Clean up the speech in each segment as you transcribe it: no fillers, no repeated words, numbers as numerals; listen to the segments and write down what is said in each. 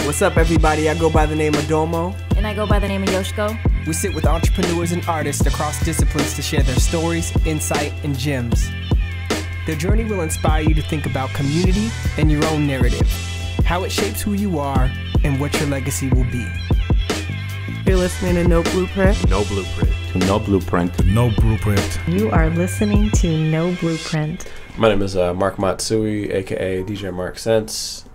What's up, everybody? I go by the name of Domo. And I go by the name of Yoshiko. We sit with entrepreneurs and artists across disciplines to share their stories, insight, and gems. Their journey will inspire you to think about community and your own narrative, how it shapes who you are, and what your legacy will be. You're listening to No Blueprint. No Blueprint. No Blueprint. No Blueprint. You are listening to No Blueprint. My name is Marc Matsui, aka DJ Mark Sense.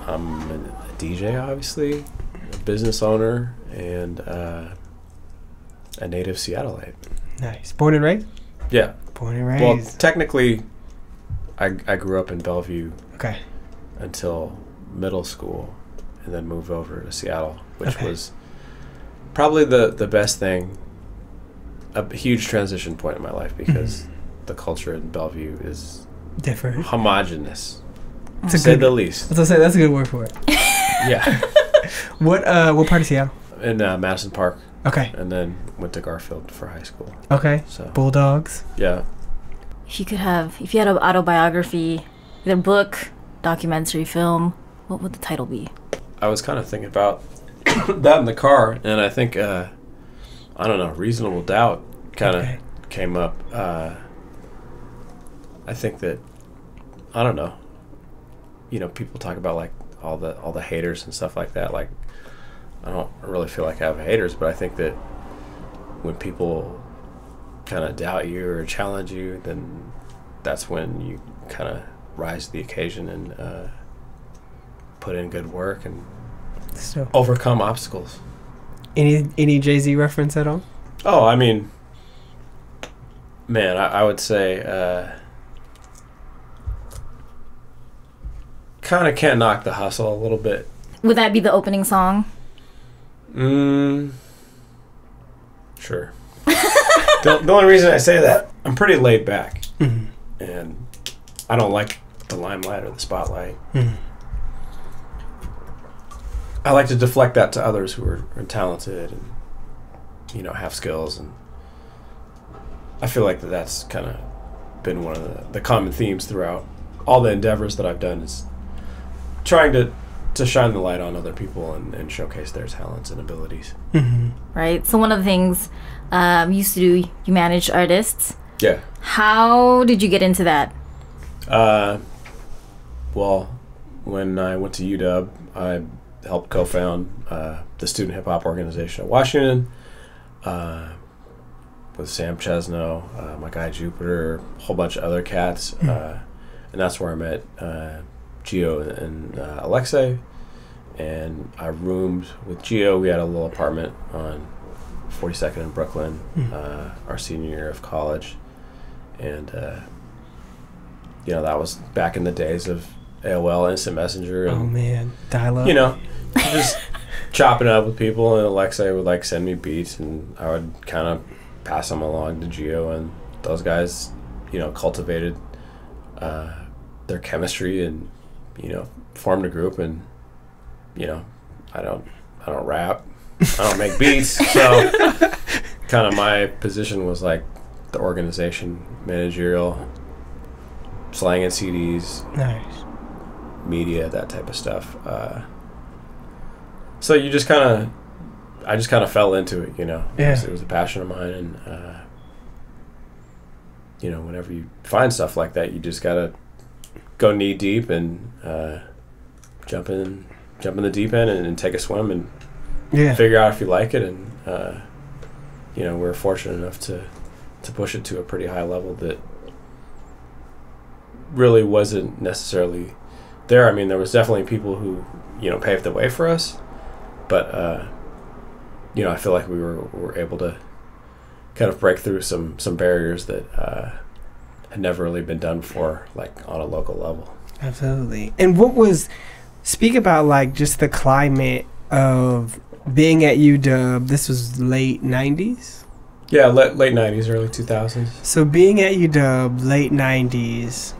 I'm a DJ, obviously, a business owner, and a native Seattleite. Nice. Born and raised? Yeah. Born and raised. Well, technically, I grew up in Bellevue until middle school, and then moved over to Seattle, which was probably the best thing, a huge transition point in my life, because the culture in Bellevue is different, homogenous, to say the least. That's a good word for it. Yeah. What part of Seattle? In Madison Park. Okay. And then went to Garfield for high school. Okay. So Bulldogs. Yeah. If you had an autobiography, either book, documentary, film, what would the title be? I was kind of thinking about that in the car, and I think I don't know, Reasonable Doubt kind of came up. I think that, I don't know, people talk about like all the haters and stuff like that. Like, I don't really feel like I have haters, but I think that when people kind of doubt you or challenge you, then that's when you kind of rise to the occasion and put in good work and overcome obstacles. Any Jay-Z reference at all? Oh, I mean, man, I would say kind of can't knock the hustle a little bit. Would that be the opening song? Sure. The only reason I say that, I'm pretty laid back, and I don't like the limelight or the spotlight. I like to deflect that to others who are talented and have skills, and I feel like that's kind of been one of the common themes throughout all the endeavors that I've done, is trying to shine the light on other people and showcase their talents and abilities. Right. So one of the things you used to do, you managed artists. Yeah. How did you get into that? Well, when I went to UW, I helped co-found the student hip-hop organization at Washington with Sam Chesno, my guy Jupiter, a whole bunch of other cats. And that's where I met Gio and Alexei, and I roomed with Gio. We had a little apartment on 42nd in Brooklyn, our senior year of college, and that was back in the days of AOL Instant Messenger. And, oh man, dial-up. Just chopping it up with people, and Alexei would send me beats, and I would kind of pass them along to Gio, and those guys, cultivated their chemistry and formed a group. And I don't rap, I don't make beats, so kind of my position was like the organization, managerial, slanging CDs, nice, media, that type of stuff. So I just kind of fell into it, Yeah. It was a passion of mine, and whenever you find stuff like that, you just gotta go knee deep and jump in the deep end and take a swim and figure out if you like it. And we're fortunate enough to push it to a pretty high level that really wasn't necessarily there. I mean, there was definitely people who paved the way for us, but I feel like we were able to kind of break through some barriers that had never really been done before, like on a local level. Absolutely. And speak about just the climate of being at UW. This was late 90s? Yeah, late 90s, early 2000s. So being at UW, late 90s,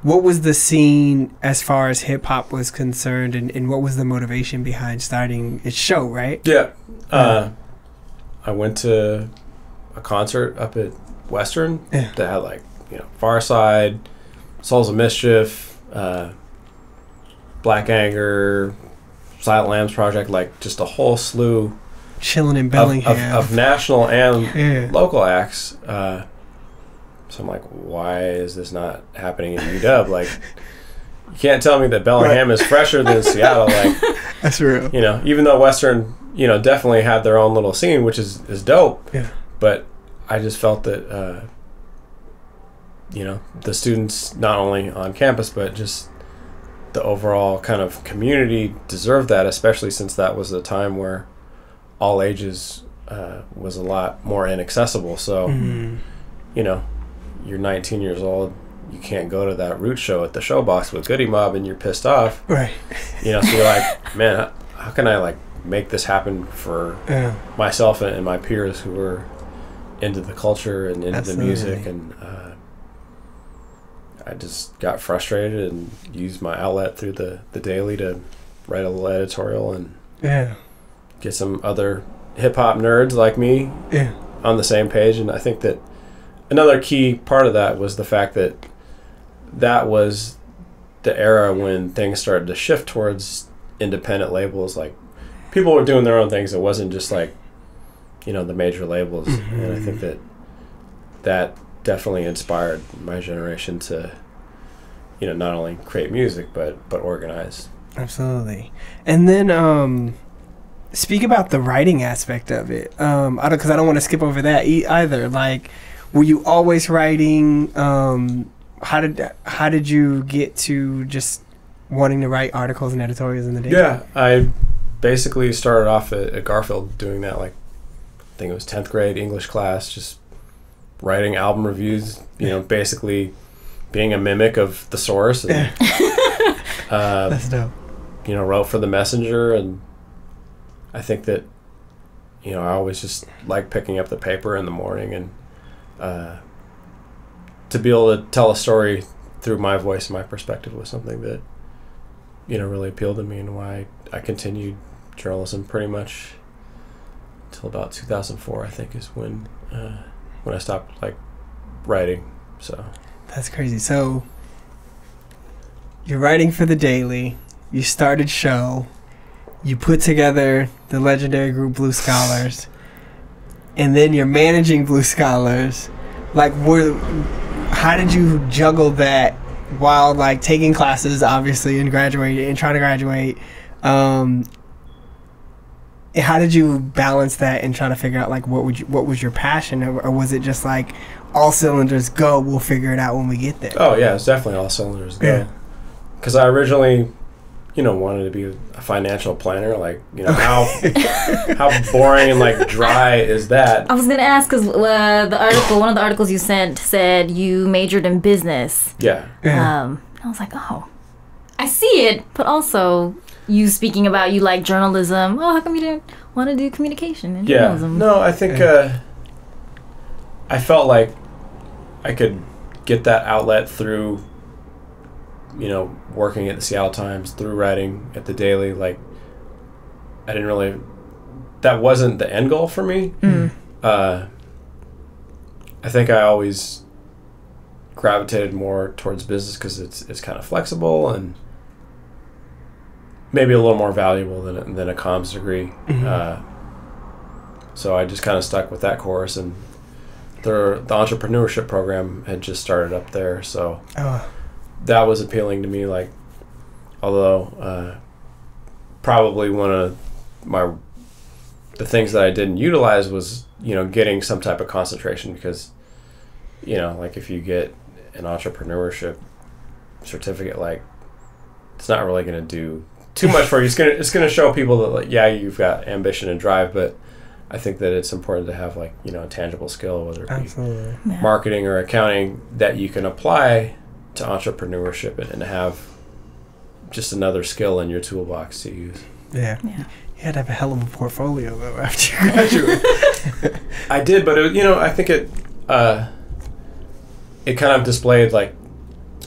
what was the scene as far as hip-hop was concerned, and what was the motivation behind starting its show, right? Yeah. I went to a concert up at Western that had Far Side, Souls of Mischief, Black Anger, Silent Lambs Project, like just a whole slew Chilling in Bellingham of national and local acts. So I'm like, why is this not happening in UW? Like, you can't tell me that Bellingham is fresher than Seattle. Like, that's real. You know, even though Western, you know, definitely had their own little scene, which is dope. Yeah. But I just felt that, you know, the students not only on campus, but just the overall kind of community deserved that, especially since that was a time where all ages was a lot more inaccessible. So, you know, you're 19 years old, you can't go to that root show at the Showbox with Goody Mob and you're pissed off. Right. You know, so you're like, man, how can I like make this happen for myself and my peers who were into the culture and into the music? And I just got frustrated and used my outlet through the Daily to write a little editorial and get some other hip-hop nerds like me on the same page. And I think that another key part of that was the fact that that was the era when things started to shift towards independent labels. Like, people were doing their own things. It wasn't just like, you know, the major labels. And I think that definitely inspired my generation to, you know, not only create music but organize. Absolutely. And then speak about the writing aspect of it, because I don't want to skip over that either. Like, were you always writing? How did you get to just wanting to write articles and editorials in the day? Yeah, I basically started off at Garfield doing that. Like, I think it was 10th grade English class, just writing album reviews. You know, basically being a mimic of the source. And, that's dope. You know, wrote for the Messenger, and I think that, you know, I always just like picking up the paper in the morning and to be able to tell a story through my voice and my perspective was something that, you know, really appealed to me, and why I continued journalism pretty much until about 2004, I think, is when I stopped like writing. So that's crazy. So you're writing for the Daily, you started Show, you put together the legendary group Blue Scholars, and then you're managing Blue Scholars. Like, how did you juggle that while like taking classes, obviously, and graduating and trying to graduate? How did you balance that and try to figure out like what was your passion, or was it just like all cylinders go, we'll figure it out when we get there? Oh yeah, it's definitely all cylinders go. Because I originally, you know, wanted to be a financial planner. Like, you know, how boring and like dry is that? I was gonna ask because one of the articles you sent said you majored in business. Yeah. I was like, oh, I see it, but also you speaking about you like journalism. Oh, how come you didn't want to do communication and journalism? No, I think I felt like I could get that outlet through, you know, working at the Seattle Times, through writing at the Daily. Like, that wasn't the end goal for me. I think I always gravitated more towards business because it's kind of flexible and maybe a little more valuable than a comms degree. So I just kind of stuck with that course, and the entrepreneurship program had just started up there, so that was appealing to me. Like, although probably one of the things that I didn't utilize was, you know, getting some type of concentration, because, you know, like if you get an entrepreneurship certificate, like, it's not really going to do too much for you. It's gonna show people that, like, yeah, you've got ambition and drive, but I think that it's important to have, like, you know, a tangible skill, whether it be marketing or accounting, that you can apply to entrepreneurship and have just another skill in your toolbox to use. Yeah. You had to have a hell of a portfolio though after you graduated. I did, but you know, I think it kind of displayed like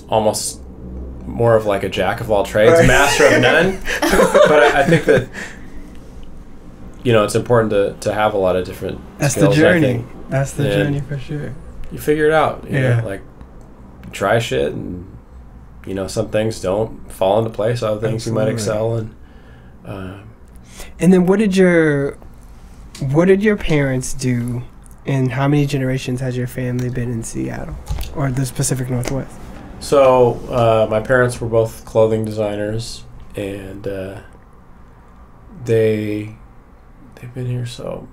almost more of like a jack of all trades, master of none. But I think that, you know, it's important to have a lot of different skills. The journey. That's the journey for sure. You figure it out. You know, like, try shit and some things don't fall into place, other things you might excel in. And then what did your parents do, and how many generations has your family been in Seattle or the Pacific Northwest? So my parents were both clothing designers, and they've been here. So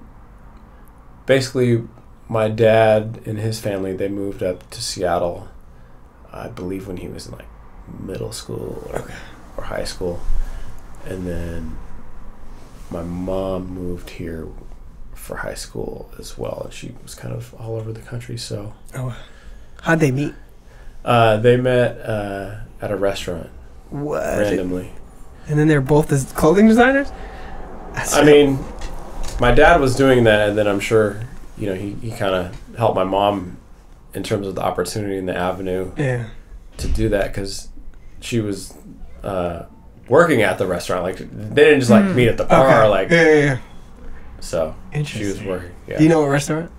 basically, my dad and his family, they moved up to Seattle, I believe, when he was in like middle school or high school, and then my mom moved here for high school as well, and she was kind of all over the country. So how'd they meet? They met at a restaurant. What? Randomly. And then they're both as clothing designers? I mean, my dad was doing that, and then I'm sure, he kind of helped my mom in terms of the opportunity and the avenue to do that, because she was working at the restaurant. Like, they didn't just meet at the bar. Okay. So she was working. Yeah. Do you know what restaurant?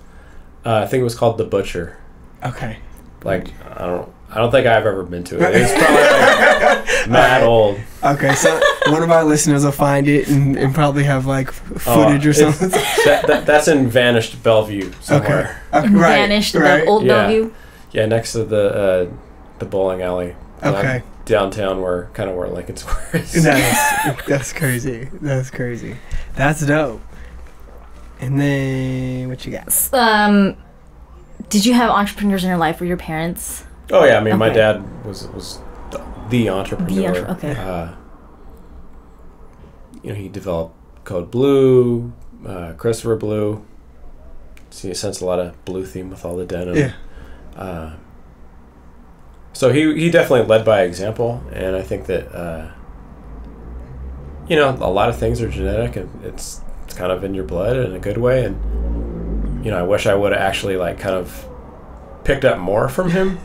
I think it was called The Butcher. Okay. Like, I don't think I've ever been to it. It's probably like mad old. Okay, so one of our listeners will find it and probably have like footage or something. That's in Vanished Bellevue somewhere. Okay. Vanished Old Bellevue. Yeah, next to the bowling alley. Okay. Downtown, where Lincoln Square is. Nice. That's crazy. That's dope. And then what you got? Did you have entrepreneurs in your life? Were your parents? Oh yeah, I mean, my dad was the entrepreneur. Okay. He developed Code Blue, Christopher Blue. So you sense a lot of blue theme with all the denim. Yeah. So he definitely led by example, and I think that a lot of things are genetic, and it's kind of in your blood in a good way, and I wish I would have actually kind of picked up more from him,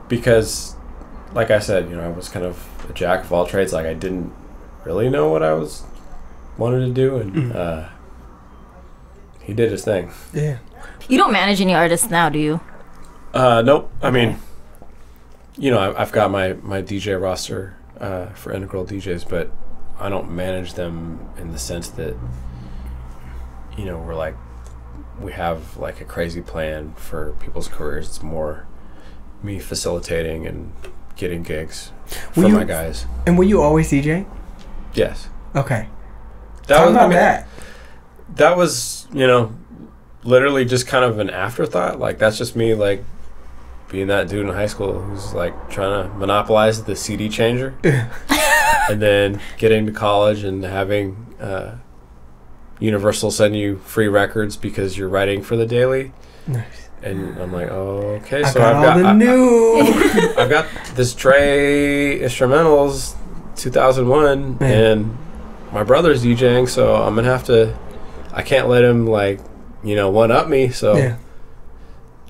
because like I said, I was kind of a jack of all trades. Like, I didn't really know what I wanted to do, and he did his thing. Yeah. You don't manage any artists now, do you? Nope. I mean, I've got my DJ roster for Integral DJs, but I don't manage them in the sense that we have like a crazy plan for people's careers. It's more me facilitating and getting gigs for my guys. And were you always DJ? Yes. Okay. Talk about that. That was, literally just kind of an afterthought. Like, that's just me, like, being that dude in high school who's, like, trying to monopolize the CD changer. And then getting to college and having Universal send you free records because you're writing for the Daily. Nice. And I'm like, oh, okay. So I've got this Dre Instrumentals 2001, and my brother's DJing, so I'm gonna have to. I can't let him one up me. So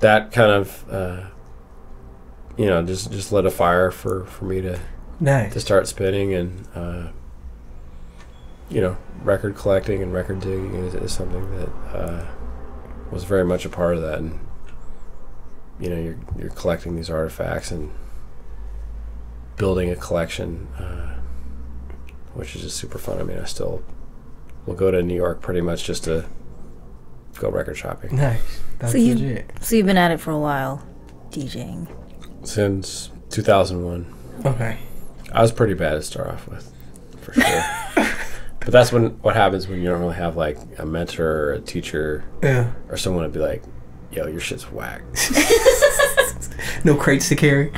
that kind of just lit a fire for me to start spinning, and record collecting and record digging is something that was very much a part of that. And you're collecting these artifacts and building a collection, which is just super fun. I mean, I still will go to New York pretty much just to go record shopping. Nice. That's legit. So you've been at it for a while, DJing. Since 2001. Okay. I was pretty bad to start off with, for sure. But that's what happens when you don't really have like a mentor or a teacher or someone to be like, yo, your shit's whack. No crates to carry?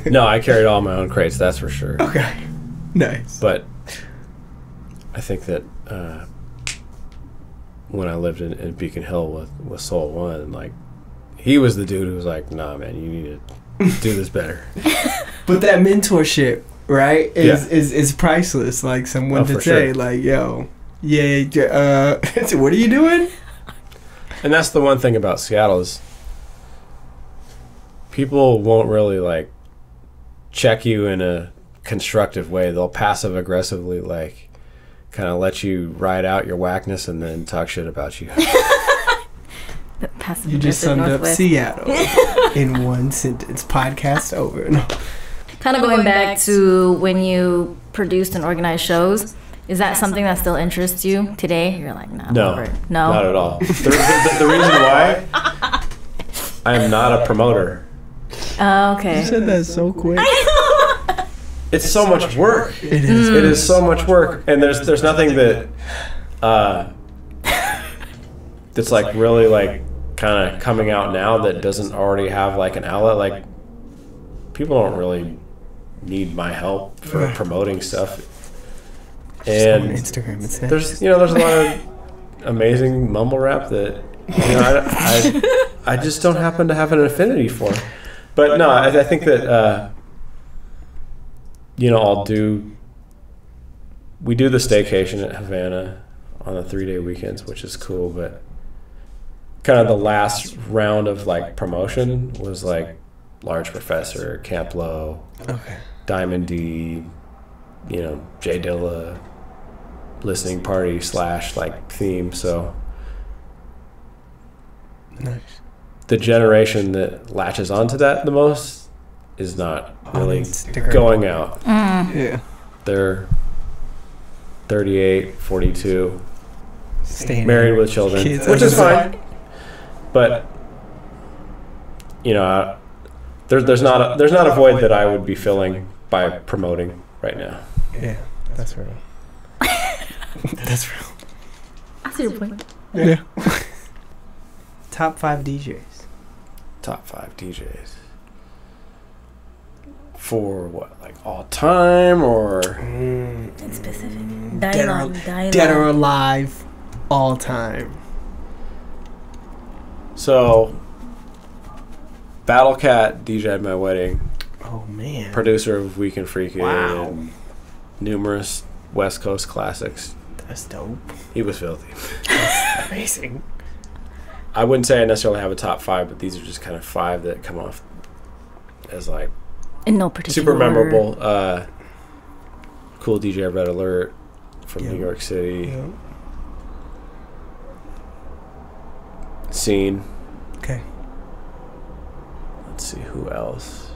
No, I carried all my own crates, that's for sure. Okay. Nice. But I think that when I lived in Beacon Hill with Soul One, like, he was the dude who was like, nah, man, you need to do this better. But that mentorship, right, is priceless. Like, someone to say, sure. Like, yo, what are you doing? And that's the one thing about Seattle is people won't really, like, check you in a constructive way. They'll passive aggressively, like, kind of let you ride out your whackness and then talk shit about you. You just summed up Seattle in one sentence. Podcast over. No. Kind of going back to when you produced and organized shows, is that something that still interests you today? You're like, nah, No, no, not at all. The reason why I am not a promoter. Oh, okay. You said that so quick. It's so much work. It is. It is so much work, and there's nothing that that's like really like kind of coming out now that doesn't already have like an outlet. Like people don't really need my help for promoting stuff. And Instagram and Snapchat. there's a lot of amazing mumble rap that I just don't happen to have an affinity for. But no, I think that we do the staycation at Havana on the 3-day weekends, which is cool. But kind of the last round of like promotion was like Large Professor, Camp Low, Diamond D, J Dilla, listening party / like theme. So Nice. the generation that latches onto that the most is not really Instagram. going out. Yeah. They're 38, 42, Staying married with children, Kids. which is fine. But there's not a void that I would be filling by promoting right now. Yeah, that's real. That's real. I see your point. Yeah. Top 5 DJs. Top 5 DJs for what, like all time or It's specific. Dead or alive, all time. so? Battle Cat DJ'd my wedding. Oh man. Producer of Week and Freakin'. Wow. And numerous West Coast classics. That's dope. He was filthy. Amazing. I wouldn't say I necessarily have a top 5, but these are just kind of 5 that come off as like In no particular super order. memorable. Cool DJ Red Alert from New York City. Yeah. Scene. Okay. Let's see who else.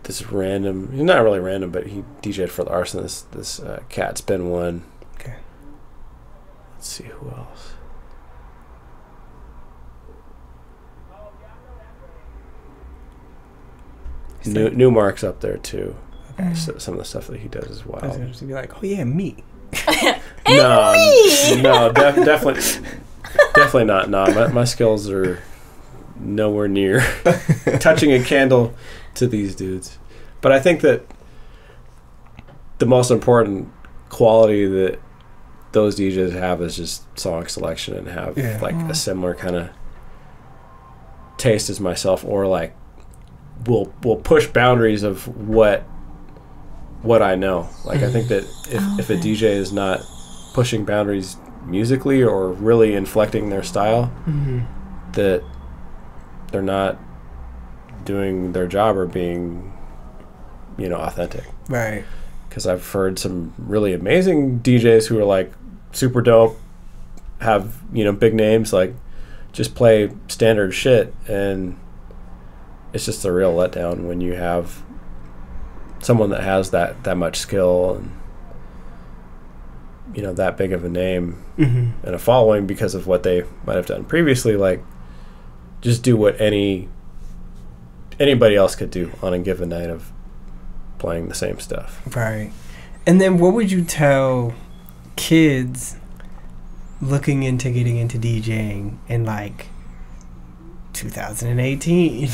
This random, he's not really random, but he DJ'd for the Arsonist. This Cat's been one. Okay. Let's see who else. New Mark's up there too. Okay. So, some of the stuff that he does as I was well. going to be like, oh yeah, me. Definitely not. No, my skills are nowhere near touching a candle to these dudes. But I think that the most important quality that those DJs have is just song selection and have like a similar kind of taste as myself, or like will push boundaries of what I know. Like I think that if a DJ is not pushing boundaries musically or really inflecting their style, that they're not doing their job or being, authentic. Right. Because I've heard some really amazing DJs who are like super dope, have, big names, like just play standard shit, and it's just a real letdown when you have someone that has that much skill and that big of a name and a following because of what they might have done previously. Like just do what anybody else could do on a given night of playing the same stuff. Right. And then what would you tell kids looking into getting into DJing in like 2018?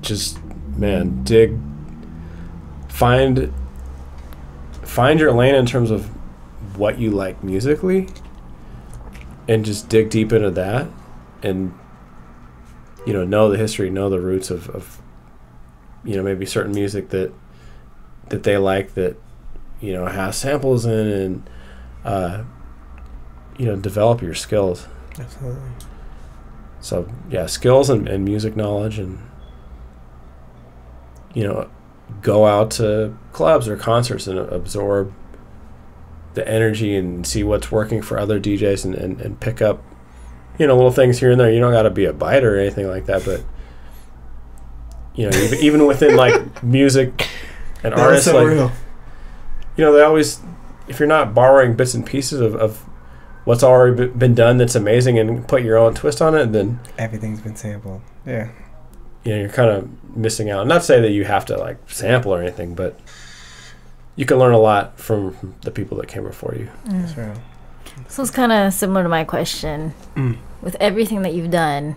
Just, man, find your lane in terms of what you like musically, and just dig deep into that, and know the history, know the roots of maybe certain music that they like, that has samples in, and develop your skills. Absolutely. So yeah, skills and music knowledge, and go out to clubs or concerts and absorb the energy and see what's working for other DJs and pick up, little things here and there. You don't got to be a biter or anything like that, but even within like music and artists, so like real. they always, if you're not borrowing bits and pieces of what's already been done that's amazing and put your own twist on it, then Everything's been sampled. Yeah. you're kind of missing out. Not to say that you have to like sample or anything, but you can learn a lot from the people that came before you. That's real. So it's kind of similar to my question. With everything that you've done,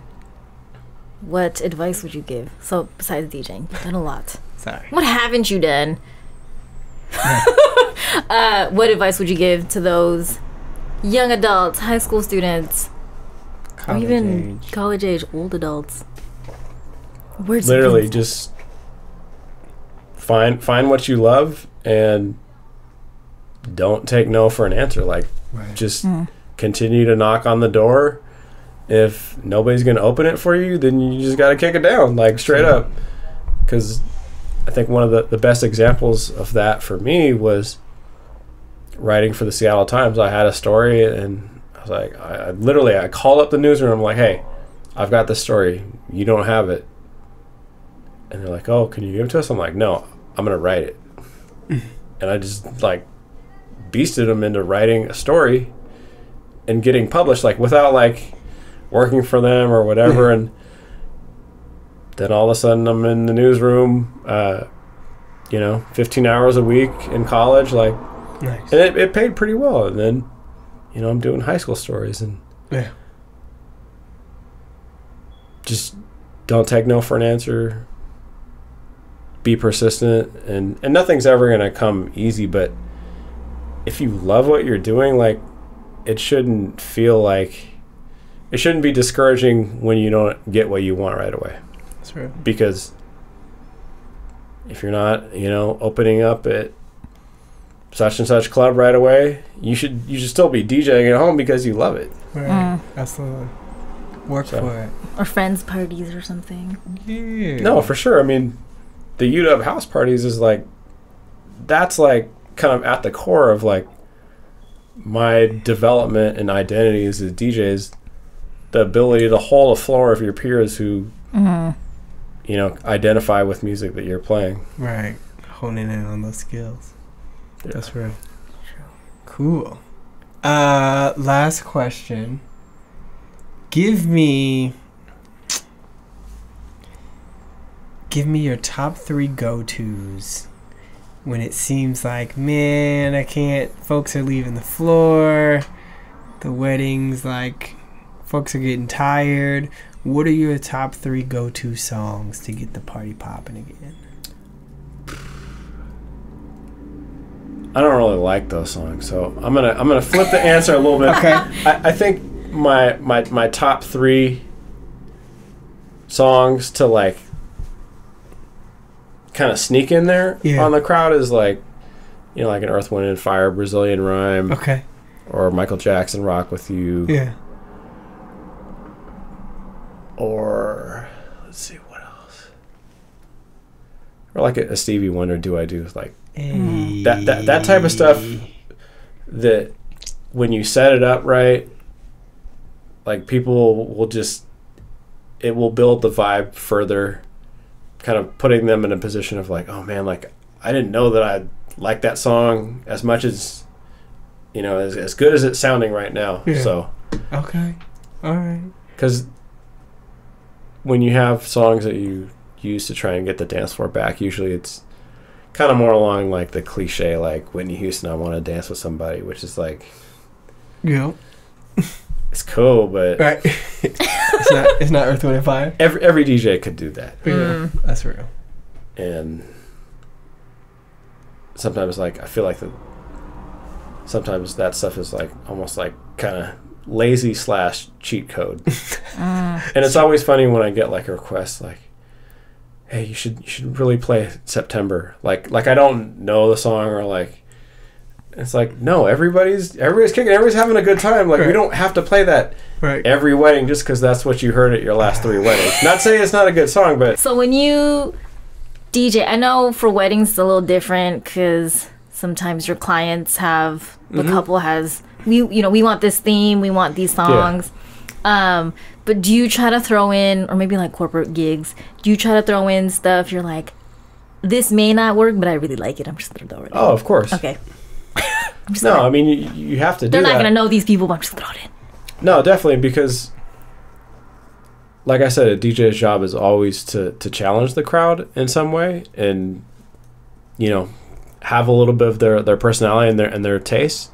what advice would you give? So besides DJing, you've done a lot. Sorry. What haven't you done? What advice would you give to those young adults, high school students, or even college age, old adults? Words Literally just find what you love and don't take no for an answer. Like just continue to knock on the door. If nobody's going to open it for you, then you just got to kick it down, like straight up. Because I think one of the best examples of that for me was writing for the Seattle Times. I had a story and I was like, I called up the newsroom. I'm like, hey, I've got this story. You don't have it. And they're like, oh, can you give it to us? I'm like, no, I'm going to write it. And I just like beasted them into writing a story and getting published, like without like working for them or whatever. And then all of a sudden I'm in the newsroom, 15 hours a week in college, like, Nice. and it paid pretty well. And then, I'm doing high school stories and just don't take no for an answer. Be persistent, and nothing's ever going to come easy, but if you love what you're doing, like, it shouldn't be discouraging when you don't get what you want right away. That's right. Because if you're not, opening up at such and such club right away, you should still be DJing at home because you love it. Right. Absolutely. Work for it. or friends parties or something. Yeah. No, for sure. I mean, the UW house parties is like, that's like kind of at the core of like my development and identity as a DJ is the ability to hold a floor of your peers who, identify with music that you're playing. Right. Honing in on those skills. Yeah. That's real. Cool. Last question. Give me your top 3 go-tos when it seems like, man, I can't, folks are leaving the floor, the wedding's like, folks are getting tired. What are your top 3 go-to songs to get the party popping again? I don't really like those songs, so I'm gonna flip the answer a little bit. Okay. I think my top 3 songs to like kind of sneak in there on the crowd is like, like an Earth, Wind and Fire, Brazilian Rhyme, Okay. or Michael Jackson, Rock With You, Yeah. or let's see what else, or like a Stevie Wonder, Do I Do, like that type of stuff that when you set it up right, like people will just, it will build the vibe further, kind of putting them in a position of like, oh man, like I didn't know that I liked that song as much as, as good as it's sounding right now. Yeah. So Okay. All right. because when you have songs that you use to try and get the dance floor back, usually it's kind of more along like the cliche, like Whitney Houston, I Want to Dance with Somebody, which is like, Yeah. it's cool, but Right. it's not Earth, Wind and Fire. every DJ could do that. Yeah. That's real. And sometimes, like, I feel like sometimes that stuff is like almost like kind of lazy / cheat code. And it's always funny when I get like a request like, hey, you should really play September. Like I don't know the song, or like, it's like, no, everybody's kicking, everybody's having a good time. Like, we don't have to play that every wedding just because that's what you heard at your last 3 weddings. Not saying it's not a good song, but So when you DJ, I know for weddings it's a little different because sometimes your clients have, the couple has, we want this theme, we want these songs. Yeah. But do you try to throw in, or maybe like corporate gigs, do you try to throw in stuff you're like, this may not work, but I really like it, I'm just going to throw it in? Oh, of course. Okay. I mean, you have to do that. They're not going to know these people, but I'm just going to throw it in. No, definitely, because like I said, a DJ's job is always to challenge the crowd in some way and, have a little bit of their personality and their tastes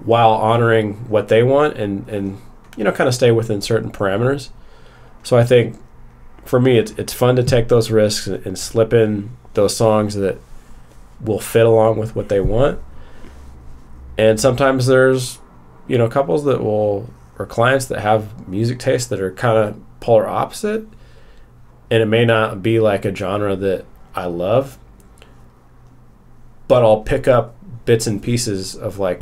while honoring what they want and kind of stay within certain parameters. So I think for me, it's fun to take those risks and slip in those songs that will fit along with what they want. And sometimes there's, couples that will, or clients that have music tastes that are kind of polar opposite, and it may not be like a genre that I love, but I'll pick up bits and pieces of like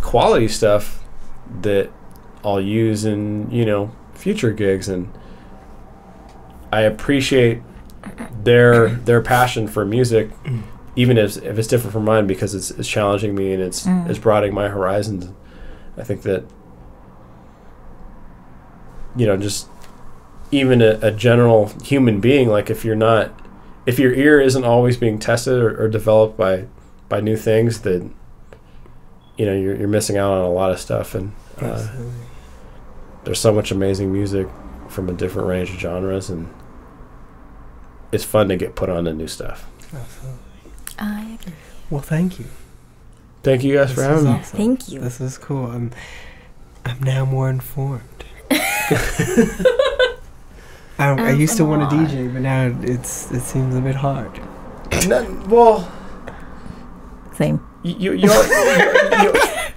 quality stuff that I'll use in future gigs, and I appreciate their passion for music, even if it's different from mine, because it's challenging me and it's broadening my horizons. I think that just even a general human being, like if your ear isn't always being tested or developed by new things, then you're missing out on a lot of stuff. And there's so much amazing music from a different range of genres, and it's fun to get put on to new stuff. Absolutely. I agree. Well, thank you. Thank you guys for having me. Awesome. Thank you. This is cool. I'm now more informed. I used to want to DJ, but now it seems a bit hard. Well, same. You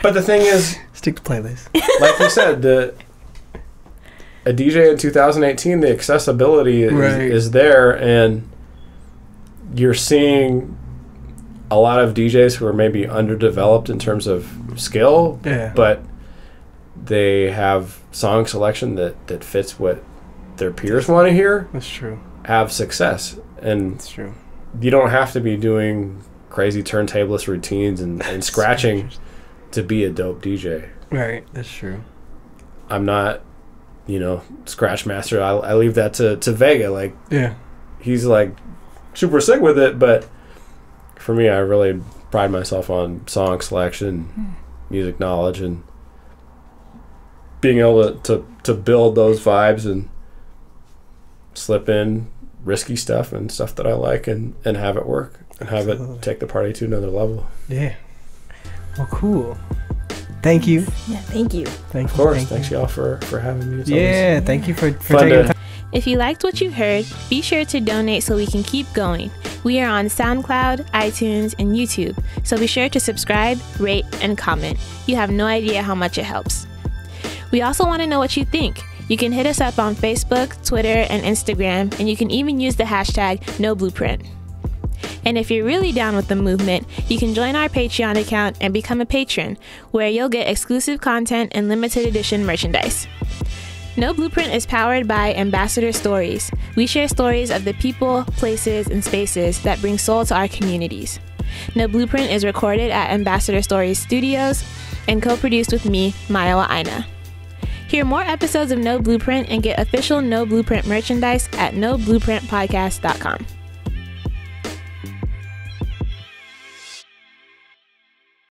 but the thing is, stick to playlist. Like you said, a DJ in 2018, the accessibility is there, and you're seeing a lot of DJs who are maybe underdeveloped in terms of skill, but they have song selection that fits what their peers want to hear. That's true. Have success. And that's true. You don't have to be doing crazy turntablist routines and scratching to be a dope DJ. Right, that's true. I'm not, scratch master. I leave that to Vega. Like, he's like super sick with it, but for me, I really pride myself on song selection, music knowledge, and being able to build those vibes and slip in risky stuff and stuff that I like and have it work and have it take the party to another level. Yeah. Well, cool. Thank you. Yeah, thank you. Thank you. Of course. Thanks y'all for having me. Thank you for taking the time. If you liked what you heard, be sure to donate so we can keep going. We are on SoundCloud, iTunes, and YouTube, so be sure to subscribe, rate, and comment. You have no idea how much it helps. We also want to know what you think. You can hit us up on Facebook, Twitter, and Instagram, and you can even use the hashtag #NoBlueprint. And if you're really down with the movement, you can join our Patreon account and become a patron, where you'll get exclusive content and limited edition merchandise. No Blueprint is powered by Ambassador Stories. We share stories of the people, places, and spaces that bring soul to our communities. No Blueprint is recorded at Ambassador Stories Studios and co-produced with me, Maya Aina. Hear more episodes of No Blueprint and get official No Blueprint merchandise at noblueprintpodcast.com.